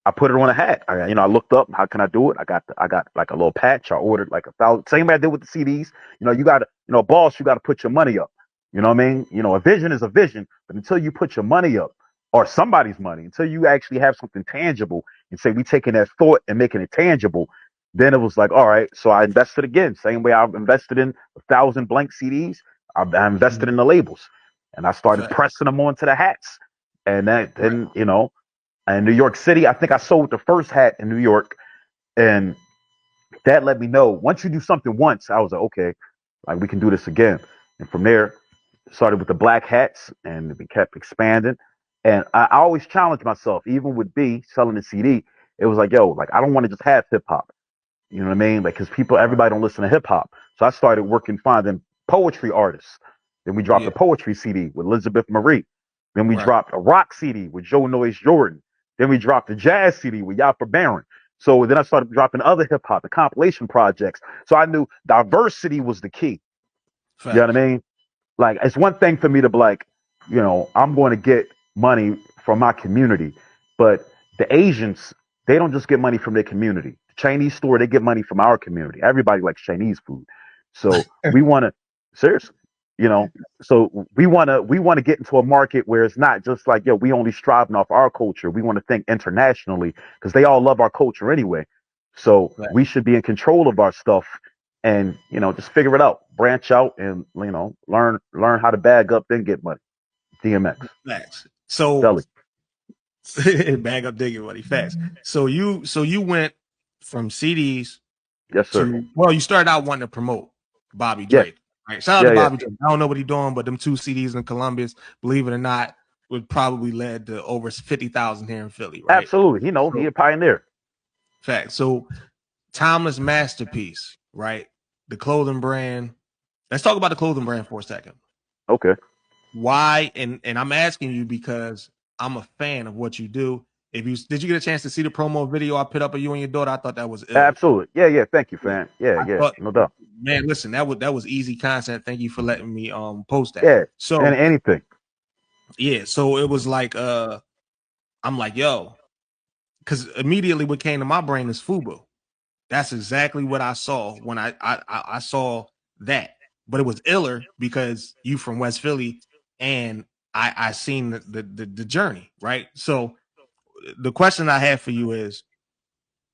I put it on a hat. I looked up, how can I do it? I got like a little patch. I ordered like 1,000. Same way I did with the CDs. You know, you got to, boss, you got to put your money up. You know what I mean? You know, a vision is a vision, but until you put your money up or somebody's money, until you actually have something tangible and say, we taking that thought and making it tangible, then it was like, all right, so I invested again. Same way I invested in 1,000 blank CDs. I invested in the labels, and I started pressing them onto the hats. And then, in New York City, I think I sold the first hat in New York, and that let me know once you do something once, I was like, okay, like we can do this again. And from there, started with the black hats, and we kept expanding. And I always challenged myself, even with B selling the CD. It was like, yo, like I don't want to just have hip hop. You know what I mean? Like, because everybody don't listen to hip hop. So I started finding poetry artists. Then we dropped a poetry CD with Elizabeth Marie. Then we dropped a rock CD with Joe Noise Jordan. Then we dropped a jazz CD with Yapa Baron. So then I started dropping other hip hop, the compilation projects. So I knew diversity was the key. You know what I mean? Like, it's one thing for me to be like, I'm going to get money from my community, but the Asians, they don't just get money from their community. The Chinese store, they get money from our community. Everybody likes Chinese food. So we want to, seriously, so we want to get into a market where it's not just like, yo, we only striving off our culture. We want to think internationally because they all love our culture anyway. So we should be in control of our stuff and, just figure it out, branch out and, learn how to bag up, then get money. DMX. Facts. So Deli. bag up, digging money. Facts. So you went from CDs. Yes, sir. You started out wanting to promote Bobby Drake. Right. Shout out to Bobby Drake. I don't know what he's doing, but them 2 CDs in Columbus, believe it or not, would probably led to over 50,000 here in Philly. Right. Absolutely. He a pioneer. Fact. So Timeless Masterpiece, right? The clothing brand. Let's talk about the clothing brand for a second. Okay. Why? And I'm asking you because I'm a fan of what you do. Did you get a chance to see the promo video I put up of you and your daughter? I thought that was ill. Absolutely. Yeah. Thank you, fan. Yeah. No doubt. Man, listen, that was easy content. Thank you for letting me post that. Yeah. So and anything. Yeah. So it was like I'm like, yo, because immediately what came to my brain is FUBU. That's exactly what I saw when I saw that. But it was iller because you from West Philly and I seen the journey, right? So the question I have for you is,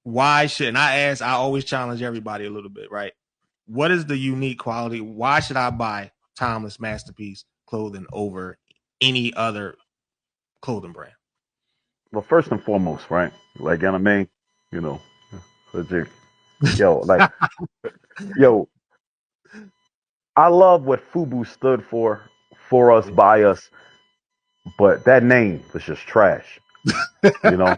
why shouldn't I always challenge everybody a little bit, right? What is the unique quality? Why should I buy Timeless Masterpiece clothing over any other clothing brand? Well, first and foremost, right? Like, you know what I mean? Yo, I love what FUBU stood for us, by us, but that name was just trash. But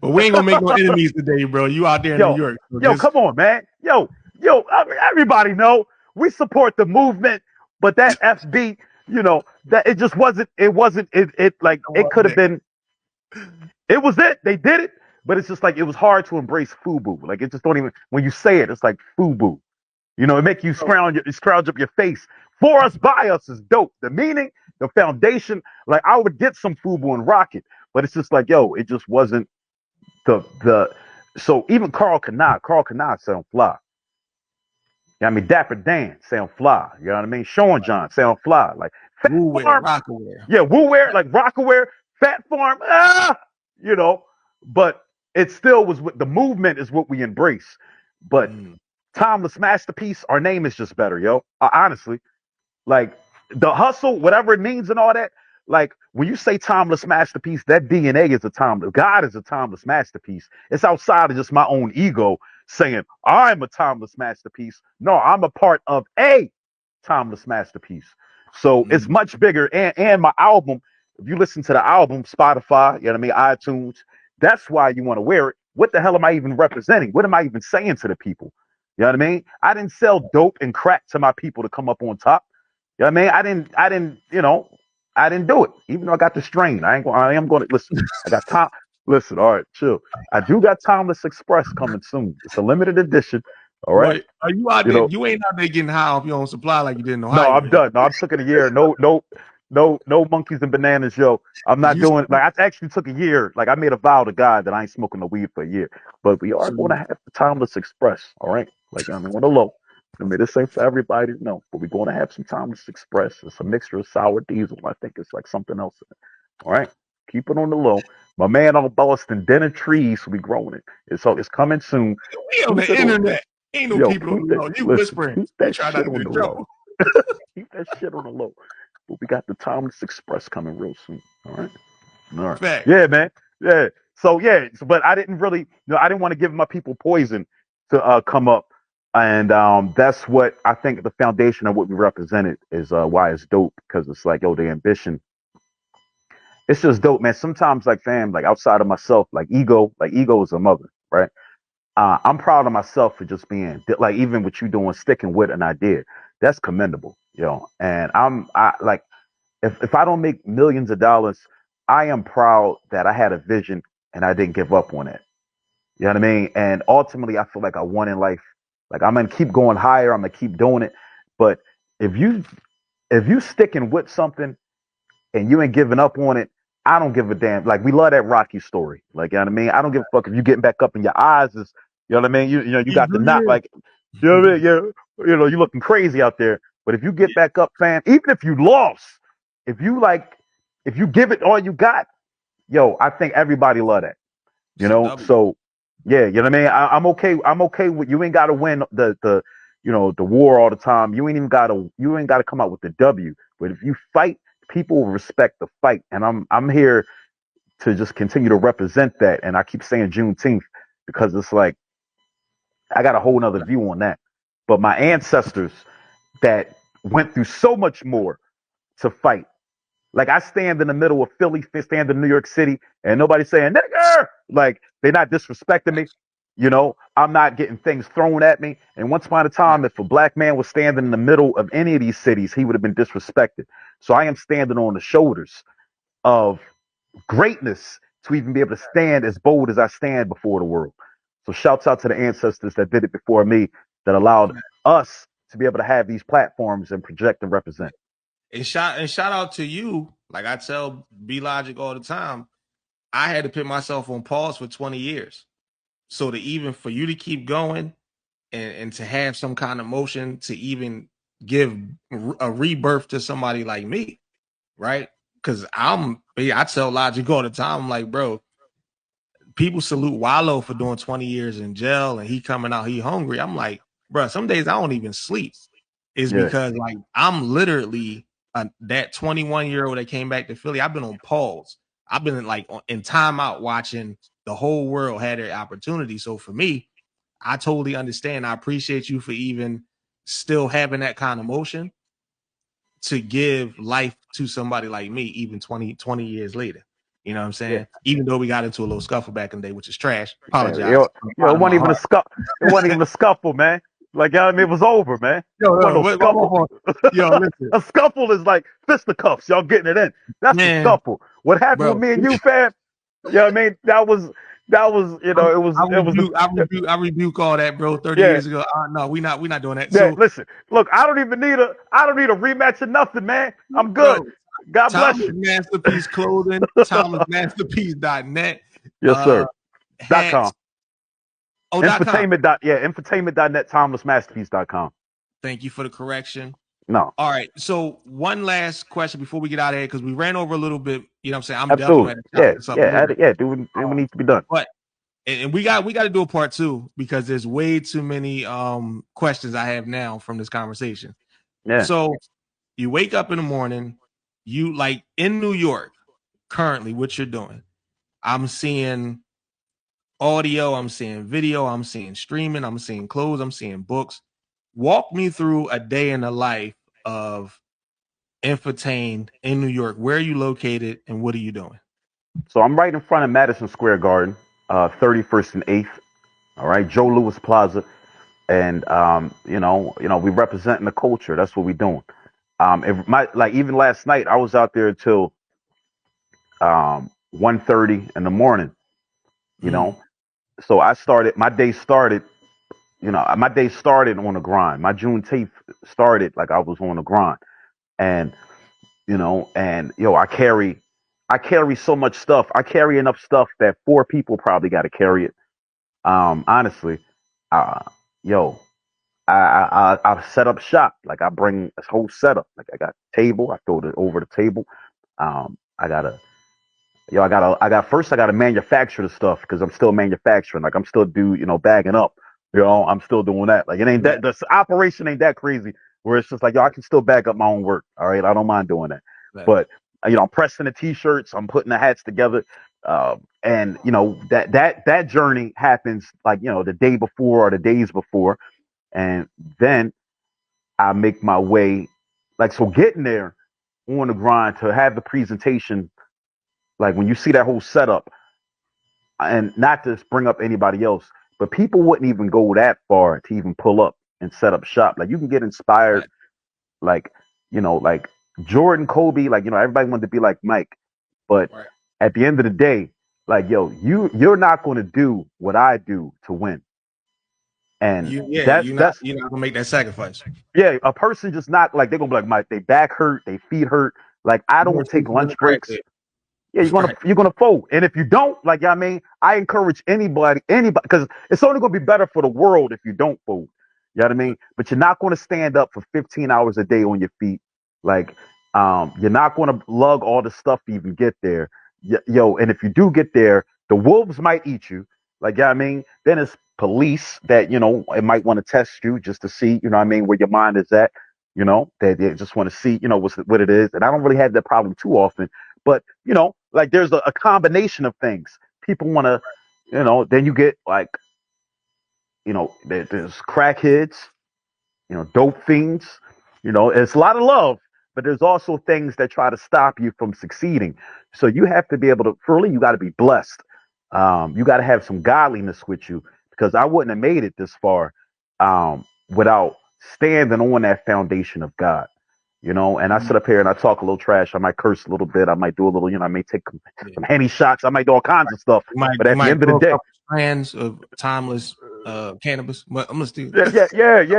we ain't gonna make no enemies today, bro. You out there in New York. So come on, man. Everybody know we support the movement, but that FB, that it just wasn't. It could have been. It was it. They did it, but it's just like it was hard to embrace FUBU. Like it just don't even when you say it, it's like FUBU. It make you scrounge up your face. For us, by us is dope. The meaning the foundation. Like I would get some FUBU and rock it, but it's just like, yo, it just wasn't the. So even Carl Kanai sound fly. You know what I mean, Dapper Dan sound fly. You know what I mean, Sean John sound fly. Like Fat Woo-wear, Farm, Rockaware. yeah, Woo-wear, like Rockaware, Fat Farm, you know. But it still was what the movement is what we embrace. But Timeless Masterpiece, our name is just better, yo. Honestly, like the hustle, whatever it means and all that. Like when you say timeless masterpiece, that DNA is a timeless. God is a timeless masterpiece. It's outside of just my own ego saying I'm a timeless masterpiece. No, I'm a part of a timeless masterpiece. So it's much bigger. And my album, if you listen to the album, Spotify, you know what I mean, iTunes, that's why you want to wear it. What the hell am I even representing? What am I even saying to the people? You know what I mean? I didn't sell dope and crack to my people to come up on top. You know what I mean? I didn't, I didn't do it. Even though I got the strain. I am going to listen. I got time. Listen, all right, chill. I do got Timeless Express coming soon. It's a limited edition. All right. Wait, are you out there? You ain't out there getting high off your own supply like you did in Ohio. No, I'm done. No, I'm took it a year. No monkeys and bananas, yo. I'm not doing like I actually took a year. Like I made a vow to God that I ain't smoking no weed for a year. But we are going to have the Timeless Express. All right. Like I mean, on the low. I mean, this ain't for everybody, no, but we're going to have some Timeless Express. It's a mixture of sour diesel. I think it's like something else in it. All right, keep it on the low. My man on Boston, Denner Trees, will be growing it. It's coming soon. We on the internet. Ain't no people on the low. You whispering. Keep that shit on the low. Keep that shit on the low. But we got the Timeless Express coming real soon. All right. All right. Fact. Yeah, man. Yeah. So but I didn't really, I didn't want to give my people poison to come up. And that's what I think the foundation of what we represented is why it's dope, because it's like, yo, the ambition. It's just dope, man. Sometimes, like, fam, like outside of myself, like ego is a mother, right? I'm proud of myself for just being like, even what you doing, sticking with an idea. That's commendable, And I like, if I don't make millions of dollars, I am proud that I had a vision and I didn't give up on it. You know what I mean? And ultimately, I feel like I won in life. Like I'm gonna keep going higher. I'm gonna keep doing it. But if you sticking with something and you ain't giving up on it, I don't give a damn. Like we love that Rocky story. Like you know what I mean? I don't give a fuck if you getting back up and your eyes is, you know what I mean? You got the knot, like you know what I mean? Yeah, you looking crazy out there. But if you get back up, fam, even if you lost, if you give it all you got, yo, I think everybody love that. So yeah, you know what I mean? I'm okay. I'm okay with you. Ain't got to win the war all the time. You ain't gotta come out with the W. But if you fight, people will respect the fight. And I'm here to just continue to represent that. And I keep saying Juneteenth because it's like I got a whole nother view on that. But my ancestors that went through so much more to fight. Like I stand in the middle of Philly, stand in New York City, and nobody's saying nigger. Like they're not disrespecting me. I'm not getting things thrown at me. And once upon a time, if a black man was standing in the middle of any of these cities, he would have been disrespected. So I am standing on the shoulders of greatness to even be able to stand as bold as I stand before the world. So shouts out to the ancestors that did it before me, that allowed us to be able to have these platforms and project and represent. And shout out to you. Like I tell B Logic all the time, I had to put myself on pause for 20 years. So for you to keep going and to have some kind of motion to even give a rebirth to somebody like me, right? Because I tell Logic all the time, I'm like, bro, people salute Wallow for doing 20 years in jail and he coming out, he hungry. I'm like, bro, some days I don't even sleep. It's because like I'm literally that 21-year-old that came back to Philly. I've been on pause. I've been like in timeout watching the whole world had their opportunity. So for me, I totally understand. I appreciate you for even still having that kind of motion to give life to somebody like me, even 20 years later. You know what I'm saying? Yeah. Even though we got into a little scuffle back in the day, which is trash. Apologize. It wasn't even a scuffle. It wasn't even a scuffle, man. Like, it was over, man. Listen. A scuffle is like fisticuffs. Y'all getting it in. That's a scuffle. What happened with me and you, fam? You know what I mean? That was, I rebuke all that, bro. 30 years ago. No, we're not doing that. Yeah, listen, look, I don't need a rematch or nothing, man. I'm good. God bless Thomas you. Masterpiece Clothing, thomasmasterpiece.net. Yes, sir. Hats. .com. Oh, .com. Infotainment.net, timelessmasterpiece.com. Thank you for the correction. No. All right. So one last question before we get out of here, because we ran over a little bit. You know what I'm saying? I'm Absolutely. definitely something. Do what needs to be done. But and we got to do a part 2 because there's way too many questions I have now from this conversation. Yeah. So you wake up in the morning, you like in New York currently, what you're doing. I'm seeing audio, I'm seeing video, I'm seeing streaming, I'm seeing clothes, I'm seeing books. Walk me through a day in the life of Infitain in New York. Where are you located and what are you doing? So I'm right in front of Madison Square Garden, 31st and 8th. All right, Joe Louis Plaza. And we representing the culture. That's what we're doing. Even last night I was out there until 1:30 in the morning. You know, so my day started on the grind. My Juneteenth started like I was on the grind, and I carry so much stuff. I carry enough stuff that 4 people probably got to carry it. Honestly, uh, yo, I set up shop. Like I bring this whole setup. Like I got a table. I throw it over the table. I gotta, I gotta manufacture the stuff because I'm still manufacturing. Like I'm still bagging up. I'm still doing that. Like it ain't that the operation ain't that crazy. Where it's just like I can still bag up my own work. All right, I don't mind doing that. Right. But I'm pressing the t-shirts. I'm putting the hats together. And that journey happens like the day before or the days before. And then I make my way, getting there on the grind to have the presentation, like when you see that whole setup, and not to bring up anybody else, but people wouldn't even go that far to even pull up and set up shop. Like you can get inspired, like Jordan, Kobe, everybody wanted to be like Mike, but at the end of the day, you're not going to do what I do to win. And you're not gonna make that sacrifice. Yeah, a person just not like they're gonna be like, my they back hurt, they feet hurt. Like I don't take lunch breaks. Yeah, you're gonna fold. And if you don't, I encourage anybody, because it's only gonna be better for the world if you don't fold. You know what I mean? But you're not gonna stand up for 15 hours a day on your feet. Like, you're not gonna lug all the stuff to even get there. And if you do get there, the wolves might eat you. Like, you know what I mean? Then it's police that, it might want to test you just to see, where your mind is at. They just want to see, what it is. And I don't really have that problem too often. But, there's a combination of things. People want to, then you get there's crackheads, dope fiends, it's a lot of love, but there's also things that try to stop you from succeeding. So you have to be able to, really, you got to be blessed. You got to have some godliness with you, because I wouldn't have made it this far without standing on that foundation of God. And I sit up here and I talk a little trash. I might curse a little bit. I might do a little, I may take some Henny shots. I might do all kinds of stuff. But at the end of the day, strands of timeless cannabis. But I'm gonna still yeah.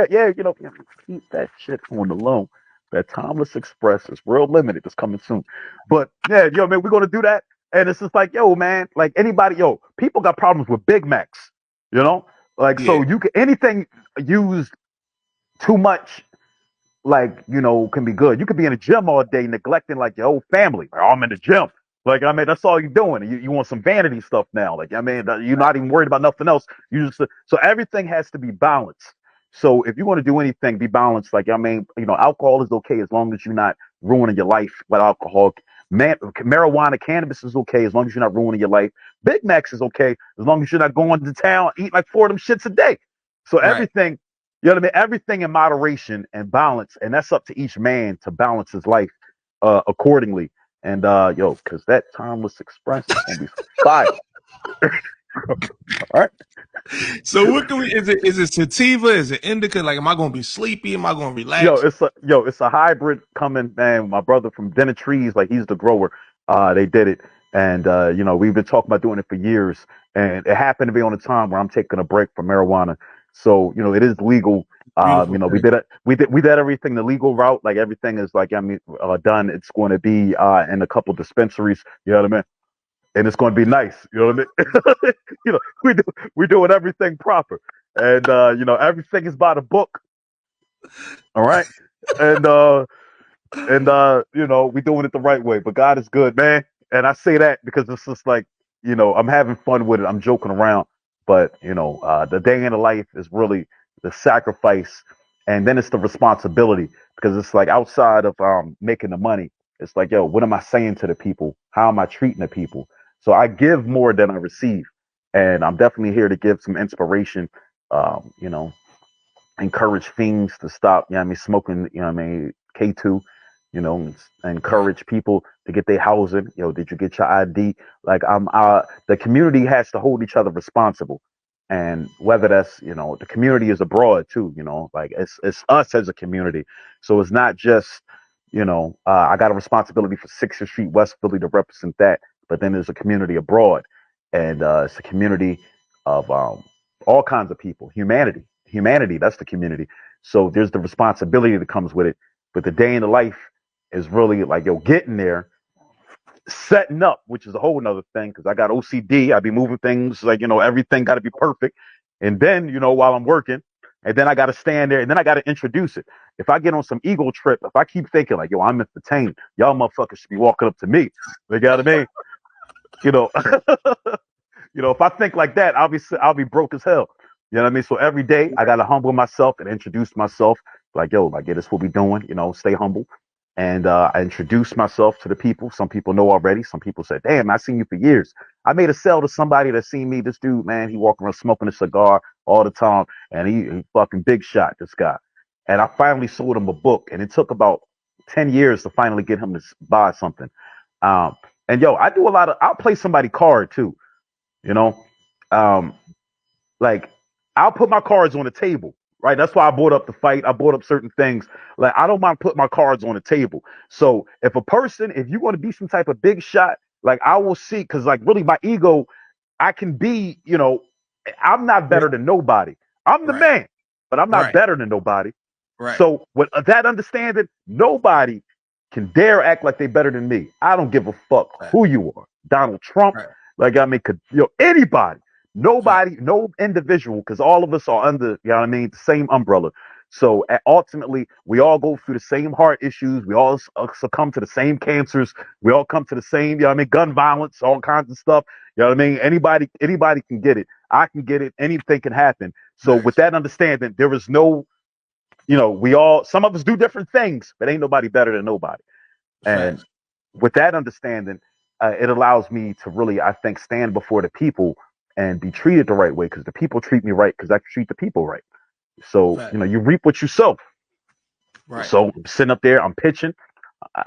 Keep that shit on the low. That Timeless Express is real limited. It's coming soon. But yeah, man, we're gonna do that. And it's just like, man, like anybody, people got problems with Big Macs. So you can anything used too much, can be good. You could be in the gym all day neglecting like your whole family. Like, I'm in the gym. That's all you're doing. You want some vanity stuff now. You're not even worried about nothing else. So everything has to be balanced. So if you want to do anything, be balanced. Alcohol is okay as long as you're not ruining your life with alcohol. Marijuana, cannabis is okay as long as you're not ruining your life. Big Macs is okay as long as you're not going to town, eat like 4 of them shits a day. So everything, everything in moderation and balance, and that's up to each man to balance his life accordingly. And because that Timeless Express is gonna be fire. All right. So what can we? Is it sativa? Is it indica? Like, am I gonna be sleepy? Am I gonna relax? It's a hybrid coming, man. My brother from Denner Trees, he's the grower. They did it, and we've been talking about doing it for years. And it happened to be on a time where I'm taking a break from marijuana. So it is legal Beautiful. You know, we did everything the legal route. Like everything is like, done. It's going to be in a couple dispensaries. You know what I mean? And it's going to be nice. You know what I mean? You know, we're doing everything proper, and you know, everything is by the book. All right, and you know, we doing it the right way. But God is good, man. And I say that because it's just like, you know, I'm having fun with it. I'm joking around, but you know, the day in the life is really the sacrifice, and then it's the responsibility because it's like outside of making the money. It's like, yo, what am I saying to the people? How am I treating the people? So I give more than I receive, and I'm definitely here to give some inspiration. You know, encourage fiends to stop, you know what I mean, smoking, you know what I mean, K2, you know, encourage people to get their housing. You know, did you get your ID? Like the community has to hold each other responsible. And whether that's, you know, the community is abroad too, you know, like it's us as a community. So it's not just, you know, I got a responsibility for 6th Street, West Philly to represent that, but then there's a community abroad, and it's a community of all kinds of people, humanity, that's the community. So there's the responsibility that comes with it, but the day in the life is really like, yo, getting there, setting up, which is a whole nother thing because I got OCD. I be moving things like, you know, everything got to be perfect, and then, you know, while I'm working, and then I got to stand there, and then I got to introduce it. If I get on some ego trip, if I keep thinking like, yo, I'm entertained, y'all motherfuckers should be walking up to me, you got what I mean? You know, you know, if I think like that, I'll be broke as hell. You know what I mean? So every day I gotta humble myself and introduce myself. Like, yo, like, yeah, this what we doing. You know, stay humble. And I introduce myself to the people. Some people know already. Some people said, "Damn, I seen you for years." I made a sale to somebody that seen me. This dude, man, he walking around smoking a cigar all the time, and he fucking big shot. This guy. And I finally sold him a book, and it took about 10 years to finally get him to buy something. And yo, I do a lot of. I'll play somebody card too. You know, um, like I'll put my cards on the table, right? That's why I brought up the fight. I brought up certain things. Like I don't mind putting my cards on the table. So if you want to be some type of big shot, like I will see, because like really my ego, I can be, you know, I'm not better than nobody. I'm the man, but I'm not better than nobody. Right. So with that understanding, nobody can dare act like they better than me. I don't give a fuck who you are. Donald Trump, like I mean, you know, anybody, nobody, no individual, because all of us are under, you know what I mean, the same umbrella. So ultimately, we all go through the same heart issues. We all succumb to the same cancers. We all come to the same, you know what I mean, gun violence, all kinds of stuff. You know what I mean? Anybody can get it. I can get it. Anything can happen. So with that understanding, there is no, you know, some of us do different things, but ain't nobody better than nobody. And with that understanding, it allows me to really, I think, stand before the people and be treated the right way, because the people treat me right because I treat the people right. So, you know, you reap what you sow. Right. So I'm sitting up there, I'm pitching,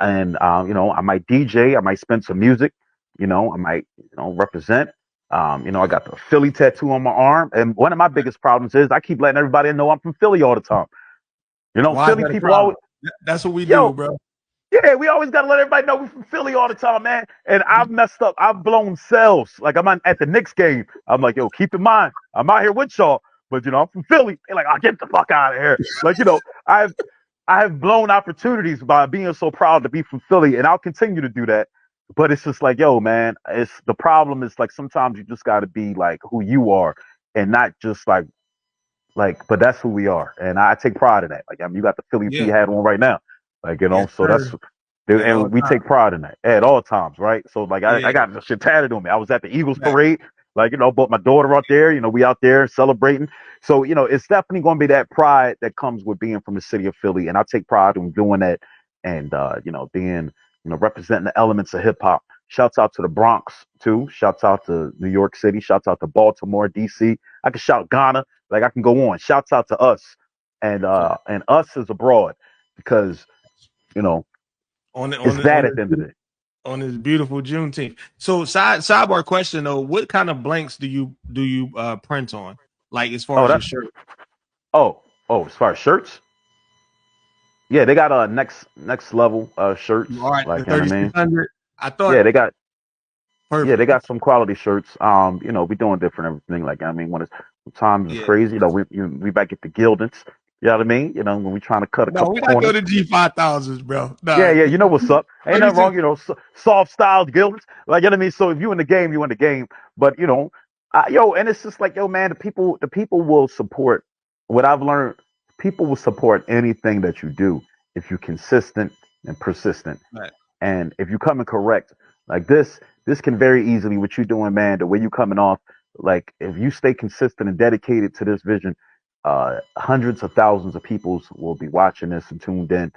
and, you know, I might DJ, I might spin some music, you know, I might, you know, represent. You know, I got the Philly tattoo on my arm. And one of my biggest problems is I keep letting everybody know I'm from Philly all the time. You know, Why Philly people always, that's what we yo, do, bro. yeah, we always gotta let everybody know we're from Philly all the time, man. And I've messed up. I've blown cells. Like at the Knicks game. I'm like, yo, keep in mind, I'm out here with y'all, but you know, I'm from Philly. They're like, I'll get the fuck out of here. Like, you know, I have blown opportunities by being so proud to be from Philly, and I'll continue to do that. But it's just like, yo, man, it's the problem is like sometimes you just gotta be like who you are and not just like, but that's who we are, and I take pride in that. Like, I mean, you got the Philly T hat on right now, like, you know, so that's, and we take pride in that at all times, right? So like, I got the shit tatted on me. I was at the Eagles parade, like, you know, but my daughter out there, you know, we out there celebrating. So, you know, it's definitely going to be that pride that comes with being from the city of Philly, and I take pride in doing that, and you know, being, you know, representing the elements of hip hop. Shouts out to the Bronx too. Shouts out to New York City. Shouts out to Baltimore, DC. I can shout Ghana. Like I can go on. Shouts out to us, and us is abroad, because, you know, it's that at the end of the day. On this beautiful Juneteenth. So sidebar question though, what kind of blanks do you print on? Like as far as your shirt? As far as shirts, yeah, they got next level shirts. All right, like, the 3600. I thought, yeah, they got. perfect. Yeah, they got some quality shirts. You know, we doing different everything. Like, I mean, when times is crazy, you know, we back at the Gildens. You know what I mean? You know, when we trying to cut a No, couple we gotta go corners. to G5000s, bro. Yeah, Nah. yeah, you know what's up. Ain't nothing 36. wrong, you know, soft style gildings. Like, you know what I mean? So if you in the game, you in the game. But, you know, yo, and it's just like, yo, man, the people will support what I've learned. People will support anything that you do if you're consistent and persistent. Right. And if you come in correct, like this can very easily, what you're doing, man, the way you coming off, like if you stay consistent and dedicated to this vision, hundreds of thousands of people will be watching this and tuned in.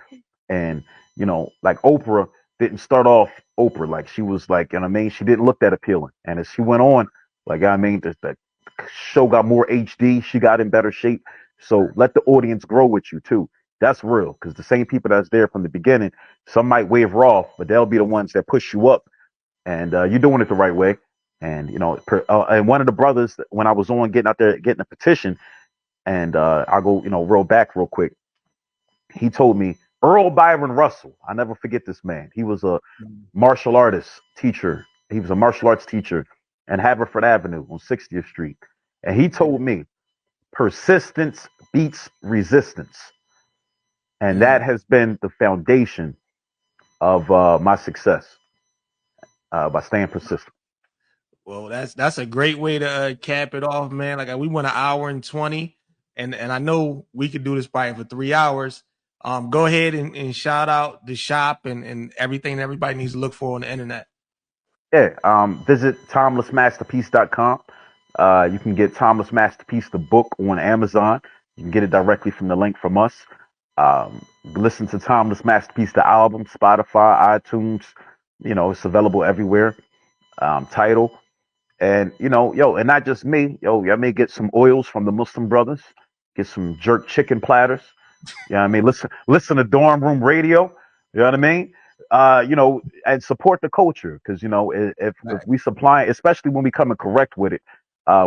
And, you know, like Oprah didn't start off Oprah. Like she was like, you know what I mean? She didn't look that appealing. And as she went on, like, I mean, the show got more HD. She got in better shape. So let the audience grow with you too. That's real. Because the same people that's there from the beginning, some might waver off, but they'll be the ones that push you up. And you're doing it the right way. And, you know, and one of the brothers, when I was on getting out there, getting a petition, and I'll go, you know, roll back real quick. He told me, Earl Byron Russell. I never forget this man. He was a martial artist teacher. He was a martial arts teacher in Haverford Avenue on 60th Street. And he told me, persistence beats resistance. And that has been the foundation of my success by staying persistent. Well, that's a great way to cap it off, man. Like we went 1 hour and 20, and I know we could do this probably for 3 hours. Go ahead and shout out the shop and everything that everybody needs to look for on the internet. Yeah, visit timelessmasterpiece.com. You can get Timeless Masterpiece, the book, on Amazon. You can get it directly from the link from us. Listen to Timeless Masterpiece, the album, Spotify, iTunes. You know, it's available everywhere. Title. And, you know, yo, and not just me. Yo, I may get some oils from the Muslim brothers. Get some jerk chicken platters. You know what I mean? Listen to Dorm Room Radio. You know what I mean? You know, and support the culture because, you know, if we supply, especially when we come in correct with it,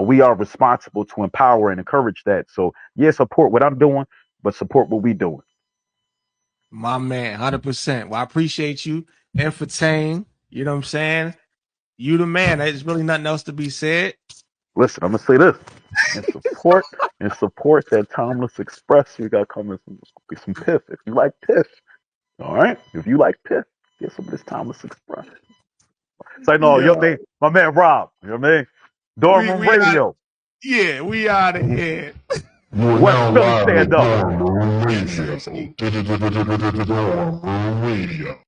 we are responsible to empower and encourage that. So, yeah, support what I'm doing, but support what we doing. My man, 100%. Well, I appreciate you, Infitane. You know what I'm saying? You the man. There's really nothing else to be said. Listen, I'm gonna say this. And support that Timeless Express. You gotta come in some piff. If you like piff, all right. If you like piff, get some of this Timeless Express. It's like, no, your name, my man Rob. You know what I mean? Dorm Room Radio. We out of here. You are West now Philly live with stand up. Dorm Room Radio. Dorm Room Radio.